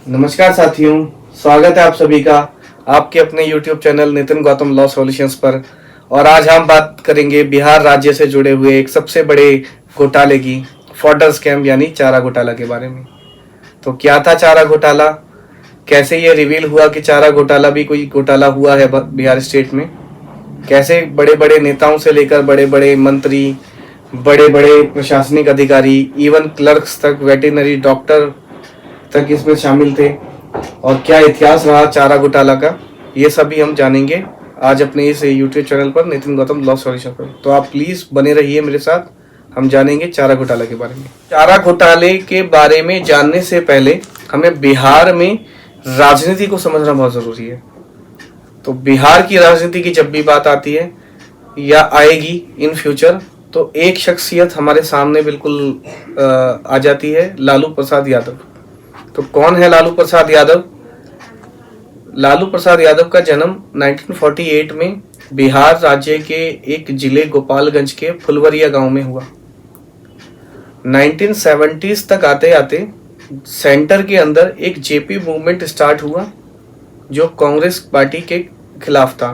नमस्कार साथियों, स्वागत है आप सभी का आपके अपने YouTube channel Nitin Gautam law solutions पर। और आज हम बात करेंगे बिहार राज्य से जुड़े हुए एक सबसे बड़े घोटाले की, फॉडर स्कैम यानी चारा घोटाला के बारे में। तो क्या था चारा घोटाला, कैसे ये रिवील हुआ कि चारा घोटाला भी कोई घोटाला हुआ है बिहार स्टेट में, कैसे बड़े बड़े नेताओं से लेकर बड़े बड़े मंत्री, बड़े बड़े प्रशासनिक अधिकारी, इवन क्लर्क्स तक, वेटरनरी डॉक्टर तक इसमें शामिल थे, और क्या इतिहास रहा चारा घोटाला का, ये सभी हम जानेंगे आज अपने इस यूट्यूब चैनल पर नितिन गौतम लॉ सॉल्यूशन पर। तो आप प्लीज बने रहिए मेरे साथ, हम जानेंगे चारा घोटाला के बारे में। चारा घोटाले के बारे में जानने से पहले हमें बिहार में राजनीति को समझना बहुत जरूरी है। तो बिहार की राजनीति की जब भी बात आती है या आएगी इन फ्यूचर, तो एक शख्सियत हमारे सामने बिल्कुल आ जाती है, लालू प्रसाद यादव। तो कौन है लालू प्रसाद यादव? लालू प्रसाद यादव का जन्म 1948 में बिहार राज्य के एक जिले गोपालगंज के फुलवरिया गांव में हुआ। 1970s तक आते आते सेंटर के अंदर एक जेपी मूवमेंट स्टार्ट हुआ जो कांग्रेस पार्टी के खिलाफ था।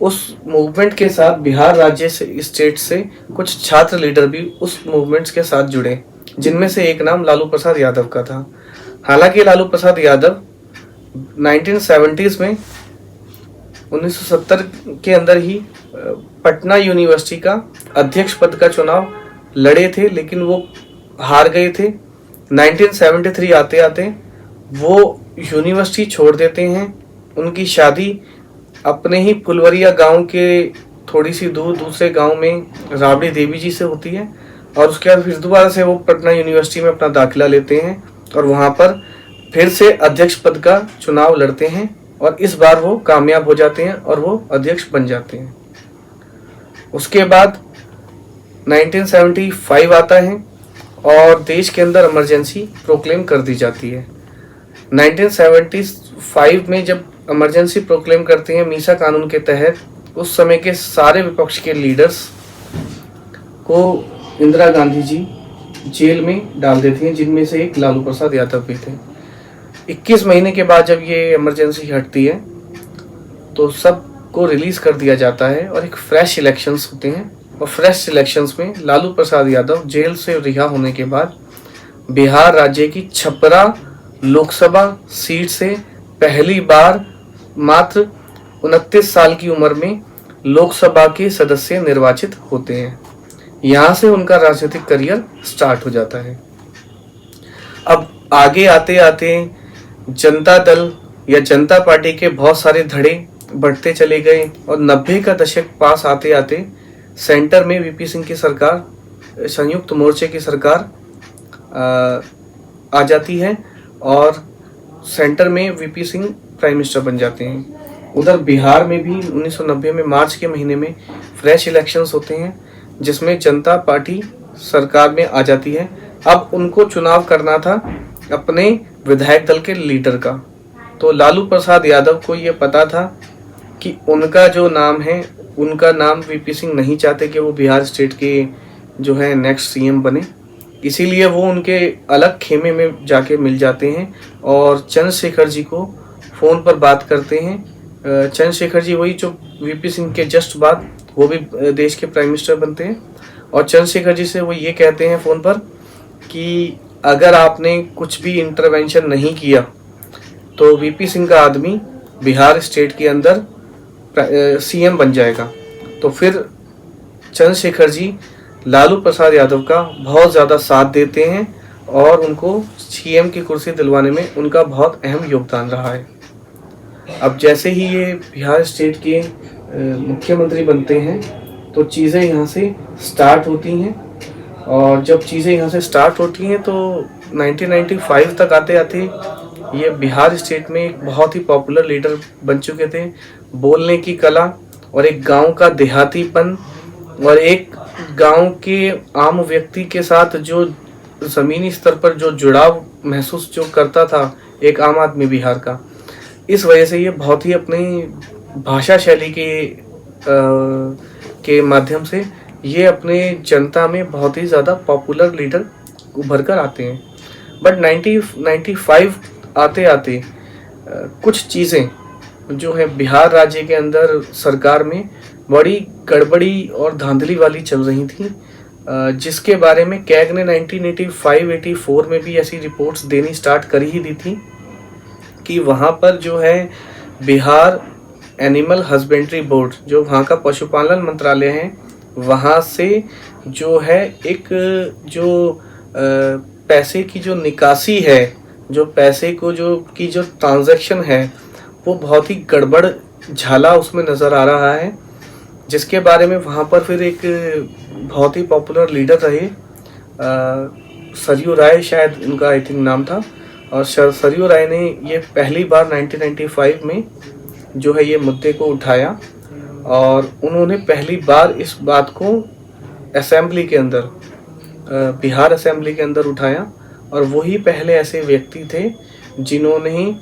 उस मूवमेंट के साथ बिहार राज्य से, स्टेट से कुछ छात्र लीडर भी उस मूवमेंट के साथ जुड़े, जिनमें से एक नाम लालू प्रसाद यादव का था। हालांकि लालू प्रसाद यादव 1970s में 1970 के अंदर ही पटना यूनिवर्सिटी का अध्यक्ष पद का चुनाव लड़े थे, लेकिन वो हार गए थे। 1973 आते आते वो यूनिवर्सिटी छोड़ देते हैं। उनकी शादी अपने ही फुलवरिया गांव के थोड़ी सी दूर दूसरे गांव में राबड़ी देवी जी से होती है, और उसके बाद फिर दोबारा से वो पटना यूनिवर्सिटी में अपना दाखिला लेते हैं और वहां पर फिर से अध्यक्ष पद का चुनाव लड़ते हैं, और इस बार वो कामयाब हो जाते हैं और वो अध्यक्ष बन जाते हैं। उसके बाद 1975 आता है और देश के अंदर इमरजेंसी प्रोक्लेम कर दी जाती है। 1975 में जब इमरजेंसी प्रोक्लेम करते हैं मीसा कानून के तहत, उस समय के सारे विपक्ष के लीडर्स को इंदिरा गांधी जी जेल में डाल देते हैं, जिनमें से एक लालू प्रसाद यादव भी थे। 21 महीने के बाद जब ये इमरजेंसी हटती है तो सबको रिलीज कर दिया जाता है और एक फ्रेश इलेक्शंस होते हैं, और फ्रेश इलेक्शंस में लालू प्रसाद यादव जेल से रिहा होने के बाद बिहार राज्य की छपरा लोकसभा सीट से पहली बार मात्र 29 साल की उम्र में लोकसभा के सदस्य निर्वाचित होते हैं। यहाँ से उनका राजनीतिक करियर स्टार्ट हो जाता है। अब आगे आते आते जनता दल या जनता पार्टी के बहुत सारे धड़े बढ़ते चले गए, और 90 का दशक पास आते आते सेंटर में वीपी सिंह की सरकार, संयुक्त मोर्चे की सरकार आ जाती है, और सेंटर में वीपी सिंह प्राइम मिनिस्टर बन जाते हैं। उधर बिहार में भी 1990 में मार्च के महीने में फ्रेश इलेक्शंस होते हैं, जिसमें जनता पार्टी सरकार में आ जाती है। अब उनको चुनाव करना था अपने विधायक दल के लीडर का। तो लालू प्रसाद यादव को ये पता था कि उनका जो नाम है, उनका नाम वीपी सिंह नहीं चाहते कि वो बिहार स्टेट के जो है नेक्स्ट सीएम बने, इसीलिए वो उनके अलग खेमे में जाके मिल जाते हैं और चंद्रशेखर जी को फोन पर बात करते हैं। चंद्रशेखर जी वही जो वीपी सिंह के जस्ट बाद वो भी देश के प्राइम मिनिस्टर बनते हैं, और चंद्रशेखर जी से वो ये कहते हैं फोन पर कि अगर आपने कुछ भी इंटरवेंशन नहीं किया तो वीपी सिंह का आदमी बिहार स्टेट के अंदर सीएम बन जाएगा। तो फिर चंद्रशेखर जी लालू प्रसाद यादव का बहुत ज़्यादा साथ देते हैं और उनको सीएम की कुर्सी दिलवाने में उनका बहुत अहम योगदान रहा है। अब जैसे ही ये बिहार स्टेट के मुख्यमंत्री बनते हैं तो चीज़ें यहाँ से स्टार्ट होती हैं, और जब चीज़ें यहाँ से स्टार्ट होती हैं तो 1995 तक आते आते ये बिहार स्टेट में एक बहुत ही पॉपुलर लीडर बन चुके थे। बोलने की कला और एक गांव का देहातीपन और एक गांव के आम व्यक्ति के साथ जो ज़मीनी स्तर पर जो जुड़ाव महसूस जो करता था एक आम आदमी बिहार का, इस वजह से ये बहुत ही अपनी भाषा शैली के माध्यम से ये अपने जनता में बहुत ही ज़्यादा पॉपुलर लीडर उभर कर आते हैं। बट 1995 आते आते कुछ चीज़ें जो है बिहार राज्य के अंदर सरकार में बड़ी गड़बड़ी और धांधली वाली चल रही थी, जिसके बारे में कैग ने 1985-84 में भी ऐसी रिपोर्ट्स देनी स्टार्ट कर ही दी थी कि वहाँ पर जो है बिहार एनिमल हस्बेंड्री बोर्ड, जो वहाँ का पशुपालन मंत्रालय है, वहाँ से जो है एक जो पैसे की जो निकासी है, जो पैसे को जो ट्रांजैक्शन है, वो बहुत ही गड़बड़ झाला उसमें नज़र आ रहा है, जिसके बारे में वहाँ पर फिर एक बहुत ही पॉपुलर लीडर रहे, सरयू राय शायद उनका आई थिंक नाम था, और सरयू राय ने ये पहली बार 1995 में जो है ये मुद्दे को उठाया और उन्होंने पहली बार इस बात को असेंबली के अंदर, बिहार असेंबली के अंदर उठाया, और वही पहले ऐसे व्यक्ति थे जिन्होंने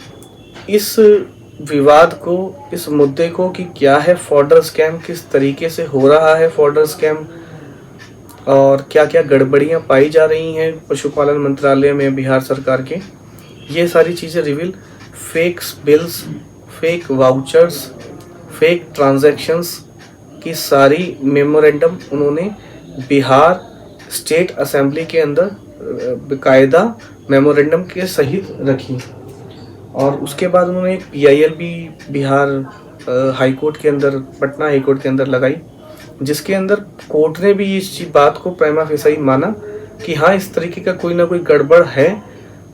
इस विवाद को, इस मुद्दे को कि क्या है फॉडर स्कैम, किस तरीके से हो रहा है फॉडर स्कैम और क्या क्या गड़बड़ियां पाई जा रही हैं पशुपालन मंत्रालय में बिहार सरकार के, ये सारी चीज़ें reveal, fake bills, fake vouchers, fake transactions की सारी मेमोरेंडम उन्होंने बिहार स्टेट असेंबली के अंदर बाकायदा मेमोरेंडम के सहित रखी। और उसके बाद उन्होंने एक PIL भी बिहार हाई कोर्ट के अंदर, पटना हाई कोर्ट के अंदर लगाई, जिसके अंदर कोर्ट ने भी इस बात को प्राइमा फेसाई माना कि हाँ इस तरीके का कोई ना कोई गड़बड़ है,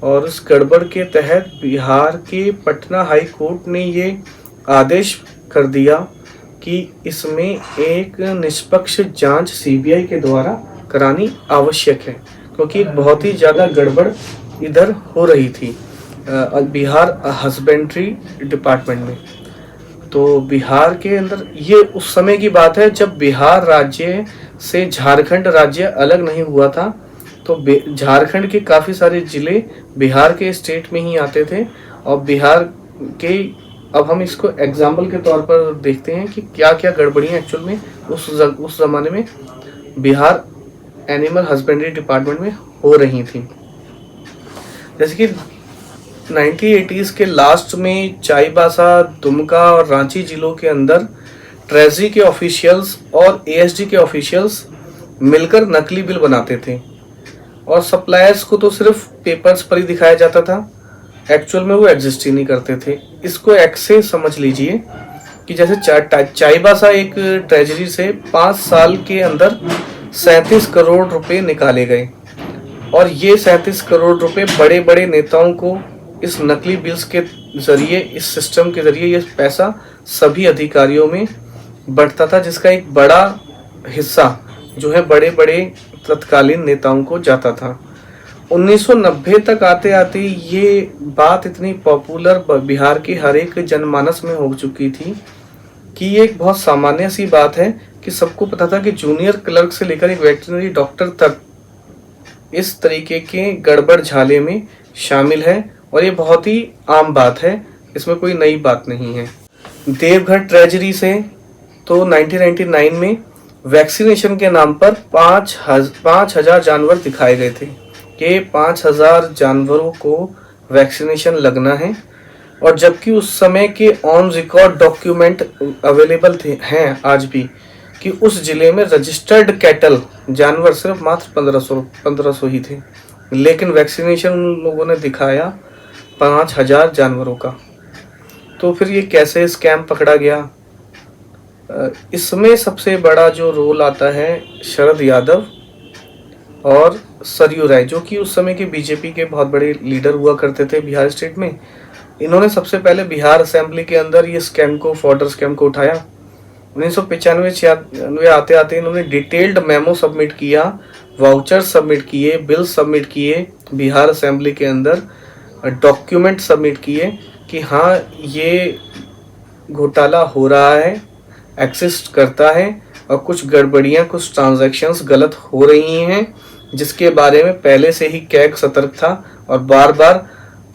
और उस गड़बड़ के तहत बिहार के पटना हाई कोर्ट ने ये आदेश कर दिया कि इसमें एक निष्पक्ष जांच CBI के द्वारा करानी आवश्यक है, क्योंकि एक बहुत ही ज़्यादा गड़बड़ इधर हो रही थी बिहार हस्बेंड्री डिपार्टमेंट में। तो बिहार के अंदर ये उस समय की बात है जब बिहार राज्य से झारखंड राज्य अलग नहीं हुआ था, तो झारखंड के काफ़ी सारे ज़िले बिहार के स्टेट में ही आते थे, और बिहार के, अब हम इसको एग्जाम्पल के तौर पर देखते हैं कि क्या क्या गड़बड़ियाँ एक्चुअल में उस ज़माने में बिहार एनिमल हस्बेंड्री डिपार्टमेंट में हो रही थी। जैसे कि 1980s के लास्ट में चाईबासा, दुमका और रांची जिलों के अंदर ट्रेजरी के ऑफिशियल्स और ASD के ऑफिशियल्स मिलकर नकली बिल बनाते थे, और सप्लायर्स को तो सिर्फ पेपर्स पर ही दिखाया जाता था, एक्चुअल में वो एग्जिस्ट ही नहीं करते थे। इसको ऐसे समझ लीजिए कि जैसे चाईबासा एक ट्रेजरी से 5 साल के अंदर 37 करोड़ रुपए निकाले गए, और ये 37 करोड़ रुपए बड़े बड़े नेताओं को इस नकली बिल्स के जरिए, इस सिस्टम के जरिए ये पैसा सभी अधिकारियों में बढ़ता था, जिसका एक बड़ा हिस्सा जो है बड़े बड़े तत्कालीन नेताओं को जाता था। 1990 तक आते आते ये बात इतनी पॉपुलर बिहार के हर एक जनमानस में हो चुकी थी कि ये एक बहुत सामान्य सी बात है कि सबको पता था कि जूनियर क्लर्क से लेकर एक वेटरनरी डॉक्टर तक इस तरीके के गड़बड़ झाले में शामिल है, और ये बहुत ही आम बात है, इसमें कोई नई बात नहीं है। देवघर ट्रेजरी से तो 1999 में वैक्सीनेशन के नाम पर 5,000 जानवर दिखाए गए थे कि 5,000 जानवरों को वैक्सीनेशन लगना है, और जबकि उस समय के ऑन रिकॉर्ड डॉक्यूमेंट अवेलेबल हैं आज भी कि उस जिले में रजिस्टर्ड कैटल जानवर सिर्फ मात्र 1500 ही थे, लेकिन वैक्सीनेशन उन लोगों ने दिखाया 5,000 जानवरों का। तो फिर ये कैसे स्कैम पकड़ा गया? इसमें सबसे बड़ा जो रोल आता है शरद यादव और सरयू राय, जो कि उस समय के बीजेपी के बहुत बड़े लीडर हुआ करते थे बिहार स्टेट में। इन्होंने सबसे पहले बिहार असेंबली के अंदर ये स्कैम को, फॉडर स्कैम को उठाया। 1995-96 आते आते इन्होंने डिटेल्ड मेमो सबमिट किया, वाउचर सबमिट किए, बिल सबमिट किए बिहार असेंबली के अंदर, डॉक्यूमेंट सबमिट किए कि हाँ ये घोटाला हो रहा है, एग्जिस्ट करता है, और कुछ गड़बड़ियाँ, कुछ ट्रांजैक्शंस गलत हो रही हैं, जिसके बारे में पहले से ही कैग सतर्क था और बार बार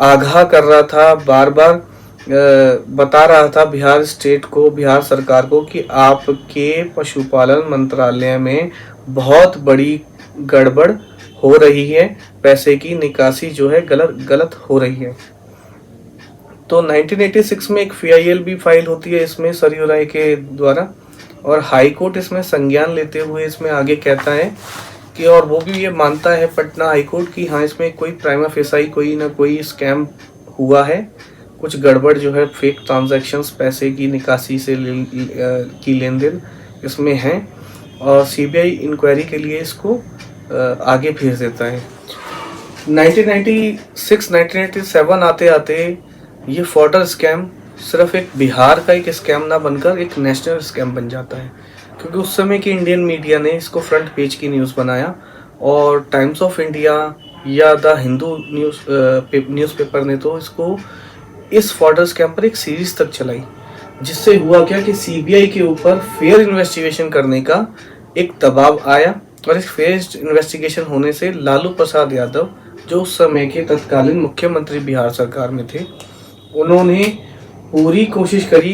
आगाह कर रहा था, बार बार बता रहा था बिहार स्टेट को, बिहार सरकार को कि आपके पशुपालन मंत्रालय में बहुत बड़ी गड़बड़ हो रही है, पैसे की निकासी जो है गलत हो रही है। तो 1986 में एक FIL भी फाइल होती है इसमें सरयू राय के द्वारा, और हाई कोर्ट इसमें संज्ञान लेते हुए इसमें आगे कहता है कि, और वो भी ये मानता है पटना हाई कोर्ट की हाँ इसमें कोई प्राइमा फेसाई कोई ना कोई स्कैम हुआ है, कुछ गड़बड़ जो है फेक ट्रांजैक्शंस पैसे की निकासी से की लेन देन इसमें है, और सीबीआई इंक्वायरी के लिए इसको आगे भेज देता है। 1996-1997 आते आते ये फॉर्डर स्कैम सिर्फ एक बिहार का एक स्कैम ना बनकर एक नेशनल स्कैम बन जाता है, क्योंकि उस समय की इंडियन मीडिया ने इसको फ्रंट पेज की न्यूज़ बनाया, और टाइम्स ऑफ इंडिया या द हिंदू न्यूज़पेपर ने तो इसको इस फॉर्डर स्कैम पर एक सीरीज तक चलाई, जिससे हुआ क्या कि सीबीआई के ऊपर फेयर इन्वेस्टिगेशन करने का एक दबाव आया, और इस फेयर इन्वेस्टिगेशन होने से लालू प्रसाद यादव जो उस समय के तत्कालीन मुख्यमंत्री बिहार सरकार में थे, उन्होंने पूरी कोशिश करी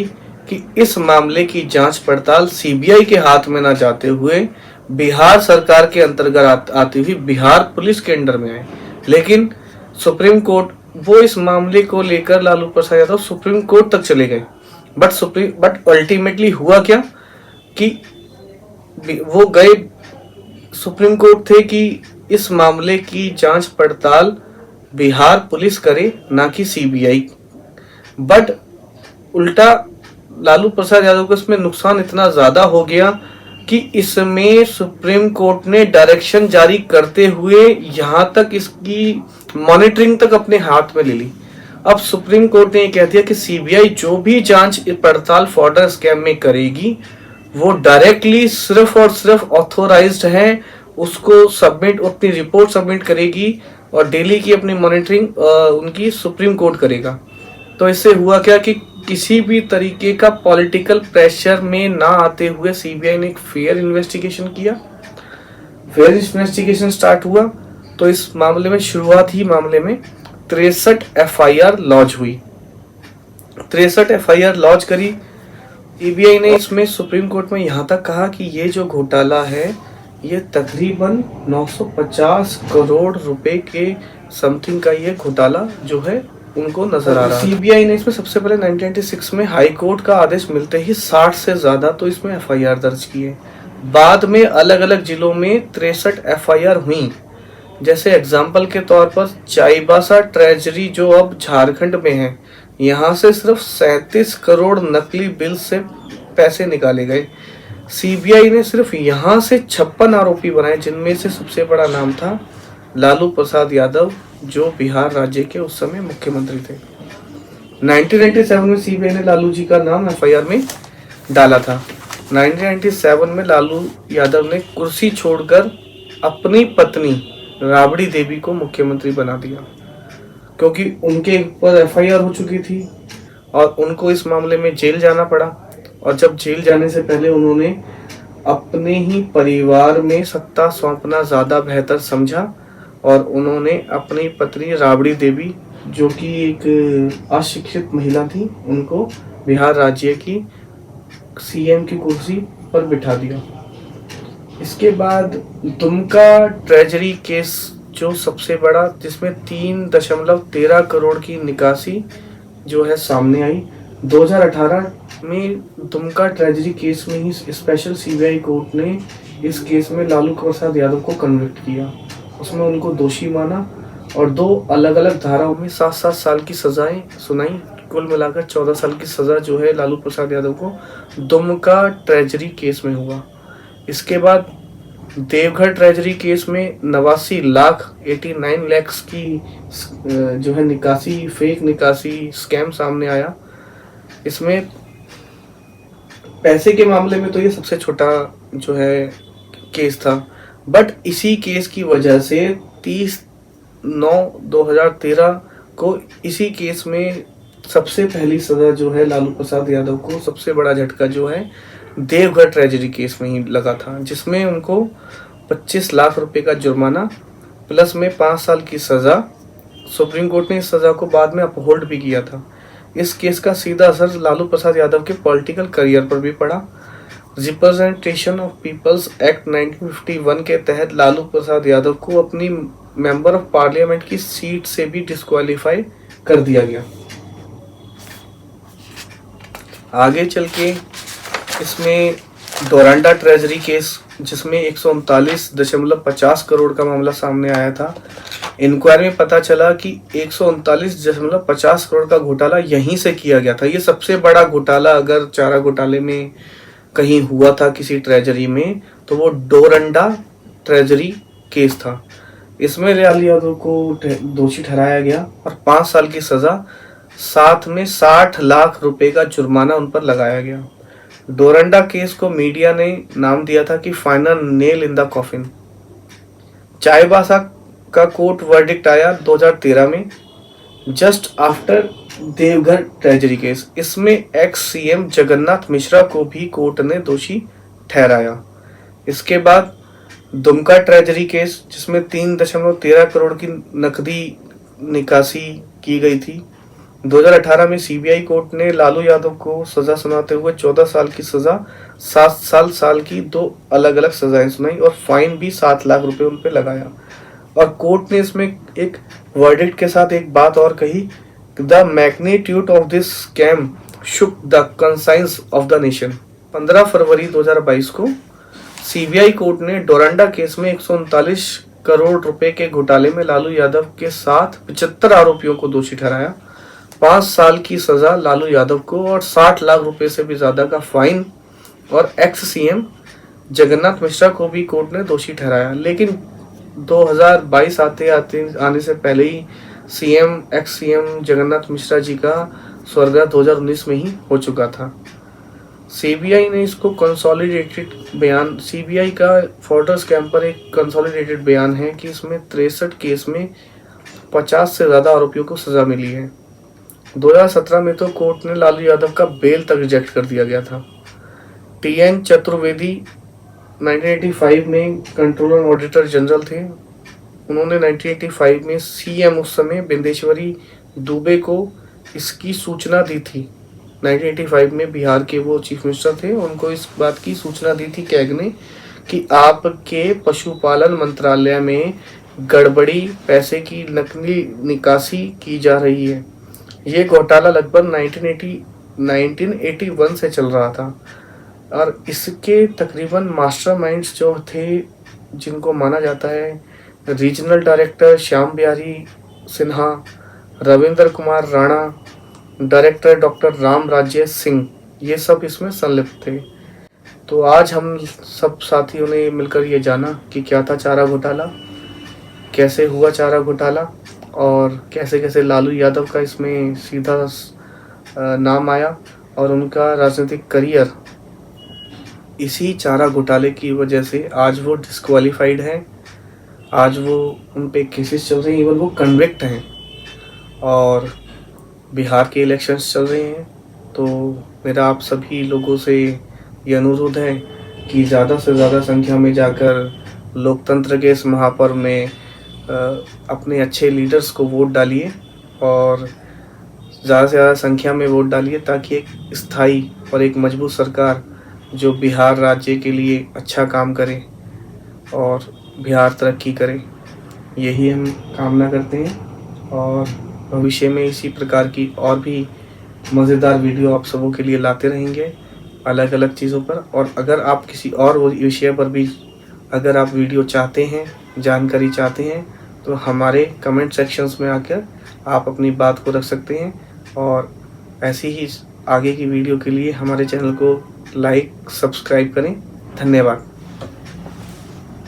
कि इस मामले की जांच पड़ताल सीबीआई के हाथ में ना जाते हुए बिहार सरकार के अंतर्गत आती हुई बिहार पुलिस के अंडर में आए। लेकिन सुप्रीम कोर्ट वो इस मामले को लेकर लालू प्रसाद यादव सुप्रीम कोर्ट तक चले गए, बट अल्टीमेटली हुआ क्या कि वो गए सुप्रीम कोर्ट थे कि इस मामले की जांच पड़ताल बिहार पुलिस करे ना कि सीबीआई, बट उल्टा लालू प्रसाद यादव को इसमें नुकसान इतना ज्यादा हो गया कि इसमें सुप्रीम कोर्ट ने डायरेक्शन जारी करते हुए यहां तक इसकी मॉनिटरिंग तक अपने हाथ में ले ली। अब सुप्रीम कोर्ट ने कह दिया कि सीबीआई जो भी जांच पड़ताल फॉर्डर स्कैम में करेगी वो डायरेक्टली सिर्फ और सिर्फ ऑथोराइज्ड है, उसको सबमिट अपनी रिपोर्ट सबमिट करेगी, और डेली की अपनी मॉनिटरिंग उनकी सुप्रीम कोर्ट करेगा। तो इससे हुआ क्या कि किसी भी तरीके का पॉलिटिकल प्रेशर में ना आते हुए सीबीआई ने एक फेयर इन्वेस्टिगेशन किया। फेयर इन्वेस्टिगेशन स्टार्ट हुआ तो इस मामले में शुरुआत ही मामले में 63 एफआईआर लॉन्च हुई। 63 एफआईआर लॉन्च करी सीबीआई ने। इसमें सुप्रीम कोर्ट में यहाँ तक कहा कि ये जो घोटाला है ये तकरीबन 950 करोड़ रुपए के समथिंग का ये घोटाला जो है उनको नजर आ रहा है। सीबीआई ने इसमें सबसे पहले 1996 में हाई कोर्ट का आदेश मिलते ही 60 से ज्यादा तो इसमें एफआईआर दर्ज किए। बाद में अलग अलग जिलों में 63 एफआईआर हुई। जैसे एग्जाम्पल के तौर पर चाईबासा ट्रेजरी जो अब झारखंड में है, यहाँ से सिर्फ 37 करोड़ नकली बिल से पैसे निकाले गए। सीबीआई ने सिर्फ यहाँ से 56 आरोपी बनाए, जिनमें से सबसे बड़ा नाम था लालू प्रसाद यादव जो बिहार राज्य के उस समय मुख्यमंत्री थे। 1997 में सीबीआई ने लालू जी का नाम एफआईआर में डाला था। 1997 में लालू यादव ने कुर्सी छोड़कर अपनी पत्नी राबड़ी देवी को मुख्यमंत्री बना दिया, क्योंकि उनके ऊपर एफआईआर हो चुकी थी और उनको इस मामले में जेल जाना पड़ा। और जब जेल जाने से पहले उन्होंने अपने ही परिवार में सत्ता सौंपना ज्यादा बेहतर समझा, और उन्होंने अपनी पत्नी राबड़ी देवी जो कि एक अशिक्षित महिला थी, उनको बिहार राज्य की सीएम की कुर्सी पर बिठा दिया। इसके बाद दुमका ट्रेजरी केस जो सबसे बड़ा, जिसमें 3.13 करोड़ की निकासी जो है सामने आई। 2018 में दुमका ट्रेजरी केस में ही स्पेशल सीबीआई कोर्ट ने इस केस में लालू प्रसाद यादव को कन्विक्ट किया। उसमें उनको दोषी माना और 2 अलग अलग धाराओं में 7-7 साल की सजाएं सुनाई। कुल मिलाकर 14 साल की सजा जो है लालू प्रसाद यादव को दुमका ट्रेजरी केस में हुआ। इसके बाद देवघर ट्रेजरी केस में 89 लाख 89 लाख की जो है निकासी, फेक निकासी स्कैम सामने आया। इसमें पैसे के मामले में तो ये सबसे छोटा जो है केस था, बट इसी केस की वजह से 30/9/2013 को इसी केस में सबसे पहली सजा जो है लालू प्रसाद यादव को सबसे बड़ा झटका जो है देवघर ट्रेजरी केस में ही लगा था, जिसमें उनको 25 लाख रुपए का जुर्माना प्लस में 5 साल की सजा। सुप्रीम कोर्ट ने इस सजा को बाद में अपहोल्ड भी किया था। इस केस का सीधा असर लालू प्रसाद यादव के पॉलिटिकल करियर पर भी पड़ा। रिप्रेजेंटेशन ऑफ पीपल्स एक्ट 1951 के तहत लालू प्रसाद यादव को अपनी मेंबर ऑफ पार्लियामेंट की सीट से भी डिस्क्वालीफाई कर दिया गया। आगे चल के इसमें डोरंडा ट्रेजरी केस, जिसमें 139.50 करोड़ का मामला सामने आया था। इंक्वायरी में पता चला कि 139.50 करोड़ का घोटाला यहीं से किया गया था। ये सबसे बड़ा घोटाला अगर चारा घोटाले में कहीं हुआ था किसी ट्रेजरी में, तो वो डोरंडा ट्रेजरी केस था। इसमें लालू यादव को दोषी ठहराया गया और 5 साल की सजा, साथ में 60 लाख रुपए का जुर्माना उन पर लगाया गया। डोरंडा केस को मीडिया ने नाम दिया था कि final nail in the coffin. Chaibasa का कोर्ट वर्डिक्ट आया 2013 में, just after Deoghar treasury case. इसमें एक्स सीएम जगन्नाथ मिश्रा को भी कोर्ट ने दोषी ठहराया। इसके बाद दुमका ट्रेजरी केस, जिसमें 3.13 करोड़ की नकदी निकासी की गई थी। 2018 में सीबीआई कोर्ट ने लालू यादव को सजा सुनाते हुए 14 साल की सजा, 7 साल की 2 अलग अलग सजाएं सुनाई और फाइन भी 7 लाख रुपए उन पे लगाया। और कोर्ट ने इसमें एक वर्डिक्ट के साथ एक बात और कही, the magnitude of this scam shook the conscience of the nation. 15 फरवरी 2022 को सीबीआई कोर्ट ने डोरंडा केस में 139 करोड़ रुपए के घोटाले में लालू यादव के साथ 75 आरोपियों को दोषी ठहराया। 5 साल की सजा लालू यादव को और 60 लाख रुपए से भी ज्यादा का फाइन, और एक्स सीएम जगन्नाथ मिश्रा को भी कोर्ट ने दोषी ठहराया। लेकिन 2022 आने से पहले ही एक्स सीएम जगन्नाथ मिश्रा जी का स्वर्गराह 2019 में ही हो चुका था। सीबीआई ने इसको कंसोलिडेटेड बयान, सीबीआई का फॉर्डर स्कैम पर एक कंसोलिडेटेड बयान है कि इसमें 63 केस में 50 से ज्यादा आरोपियों को सजा मिली है। 2017 में तो कोर्ट ने लालू यादव का बेल तक रिजेक्ट कर दिया गया था। टीएन चतुर्वेदी 1985 में कंट्रोलर ऑडिटर जनरल थे। उन्होंने 1985 में सीएम उस समय बिंदेश्वरी दुबे को इसकी सूचना दी थी। 1985 में बिहार के वो चीफ मिनिस्टर थे, उनको इस बात की सूचना दी थी कैग ने कि आपके पशुपालन मंत्रालय में गड़बड़ी, पैसे की नकली निकासी की जा रही है। ये घोटाला लगभग 1981 से चल रहा था और इसके तकरीबन मास्टरमाइंड्स जो थे, जिनको माना जाता है, regional director Shyam Bihari Sinha, Ravindra Kumar Rana, director doctor Ram राज्य सिंह, ये सब इसमें संलिप्त थे। तो आज हम सब साथियों ने मिलकर ये जाना कि क्या था चारा घोटाला, कैसे हुआ चारा घोटाला और कैसे कैसे लालू यादव का इसमें सीधा नाम आया और उनका राजनीतिक करियर इसी चारा घोटाले की वजह से आज वो डिस्क्वालीफाइड हैं। आज वो उन पे केसेस चल रहे हैं, इवन वो कन्विक्ट हैं और बिहार के इलेक्शंस चल रहे हैं। तो मेरा आप सभी लोगों से ये अनुरोध है कि ज़्यादा से ज़्यादा संख्या में जाकर लोकतंत्र के इस महापर्व में अपने अच्छे लीडर्स को वोट डालिए और ज़्यादा से ज़्यादा संख्या में वोट डालिए, ताकि एक स्थायी और एक मजबूत सरकार जो बिहार राज्य के लिए अच्छा काम करे और बिहार तरक्की करे, यही हम कामना करते हैं। और भविष्य में इसी प्रकार की और भी मज़ेदार वीडियो आप सबों के लिए लाते रहेंगे अलग अलग चीज़ों पर। और अगर आप किसी और विषय पर भी अगर आप वीडियो चाहते हैं, जानकारी चाहते हैं, तो हमारे कमेंट सेक्शंस में आकर आप अपनी बात को रख सकते हैं। और ऐसी ही आगे की वीडियो के लिए हमारे चैनल को लाइक, सब्सक्राइब करें। धन्यवाद।